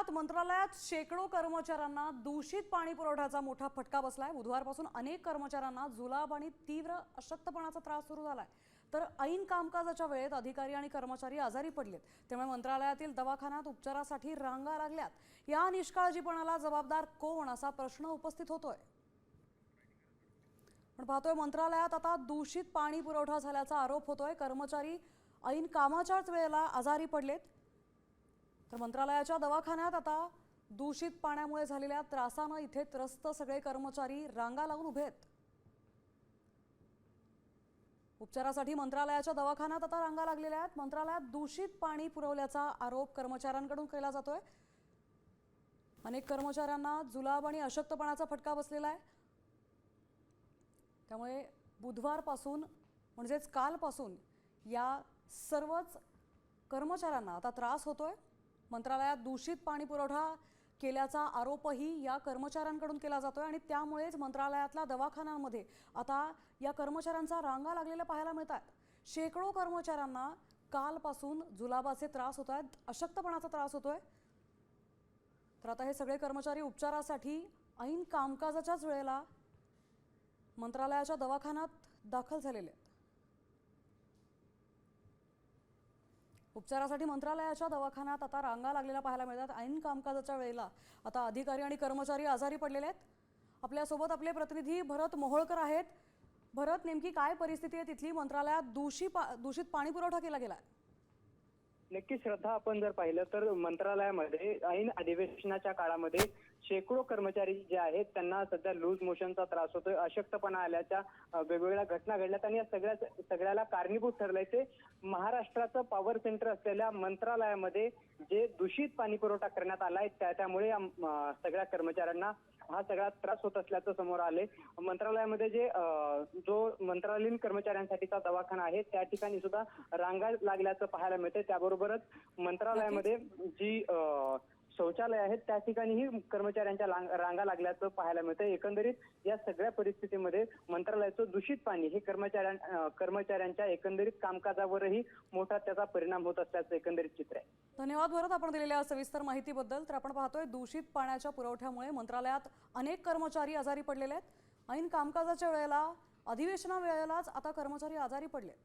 मंत्रालयात शेकडो कर्मचाऱ्यांना दूषित पाणी पुरवठ्याचा मोठा फटका बसलाय। बुधवारपासून अनेक कर्मचाऱ्यांना जुलाब आणि तीव्र अशक्तपणाचा त्रास सुरू झालाय। तर ऐन कामकाजाच्या वेळेत अधिकारी आणि कर्मचारी आजारी पडलेत। त्यामुळे मंत्रालयातील दवाखान्यात उपचारासाठी रांगा लागल्यात। या निष्काळजीपणाला जबाबदार कोण असा प्रश्न उपस्थित होतोय। पण पाहतोय मंत्रालयात आता दूषित पाणी पुरवठा झाल्याचा आरोप होतोय। कर्मचारी ऐन कामाच्याच वेळेला आजारी पडलेत। तर मंत्रालयाच्या दवाखान्यात आता दूषित पाण्यामुळे झालेल्या त्रासाने इथे त्रस्त सगळे कर्मचारी रांगा लावून उभे आहेत। उपचारासाठी मंत्रालयाच्या दवाखान्यात आता रांगा लागलेल्या आहेत। मंत्रालयात दूषित पाणी पुरवल्याचा आरोप कर्मचाऱ्यांकडून केला जातोय। अनेक कर्मचाऱ्यांना जुलाब आणि अशक्तपणाचा फटका बसलेला आहे। त्यामुळे बुधवारपासून म्हणजेच कालपासून या सर्वच कर्मचाऱ्यांना आता त्रास होतोय। मंत्रालयात दूषित पाणी पुरवठा केल्याचा आरोपही या कर्मचाऱ्यांकडून केला जातोय आणि त्यामुळेच मंत्रालयातल्या दवाखान्यांमध्ये आता या कर्मचाऱ्यांचा रांगा लागलेल्या पाहायला मिळतात। शेकडो कर्मचाऱ्यांना कालपासून जुलाबाचे त्रास होत आहेत, अशक्तपणाचा त्रास होतोय। तर आता हे सगळे कर्मचारी उपचारासाठी ऐन कामकाजाच्याच वेळेला मंत्रालयाच्या दवाखान्यात दाखल झालेले आहेत। उपचारासाठी मंत्रालयाच्या दवाखान्यात आता रांगा लागलेल्या पाहायला मिळतात। ऐन कामकाजाच्या वेळेला आता अधिकारी आणि कर्मचारी आजारी पडलेले आहेत। आपल्यासोबत आपले प्रतिनिधी भरत मोहोळकर आहेत। भरत, नेमकी काय परिस्थिती आहे तिथली? मंत्रालयात दूषित पाणी पुरवठा केला गेला। नक्की श्रद्धा, आपण जर पाहिलं तर मंत्रालयामध्ये ऐन अधिवेशनाच्या काळामध्ये शेकडो कर्मचारी जे आहेत त्यांना सध्या लूज मोशनचा त्रास होतोय, अशक्तपणा आल्याच्या वेगवेगळ्या घटना घडल्यात आणि या सगळ्याला कारणीभूत ठरलंय ते महाराष्ट्राचं पॉवर सेंटर असलेल्या मंत्रालयामध्ये जे दूषित पाणी पुरवठा करण्यात आलाय त्यामुळे सगळ्या कर्मचाऱ्यांना हा सगळा त्रास होत असल्याचं समोर आले। मंत्रालयामध्ये जो मंत्रालयीन कर्मचाऱ्यांसाठीचा दवाखाना आहे त्या ठिकाणी सुद्धा रांगा लागल्याचं पाहायला मिळते। त्याबरोबरच मंत्रालयामध्ये जी शौचालय आहेत त्या ठिकाणीही कर्मचाऱ्यांच्या रांगा लागल्याचं पाहायला मिळतंय। एकंदरीत या सगळ्या परिस्थितीमध्ये मंत्रालयाचं दूषित पाणी हे कर्मचाऱ्यांच्या एकंदरीत कामकाजावरही मोठा त्याचा परिणाम होत असल्याचं एकंदरीत चित्र आहे। धन्यवाद भरत, आपण दिलेल्या सविस्तर माहितीबद्दल। तर आपण पाहतोय दूषित पाण्याच्या पुरवठ्यामुळे मंत्रालयात अनेक कर्मचारी आजारी पडलेले आहेत। ऐन कामकाजाच्या वेळेला अधिवेशना वेळेलाच आता कर्मचारी आजारी पडलेत।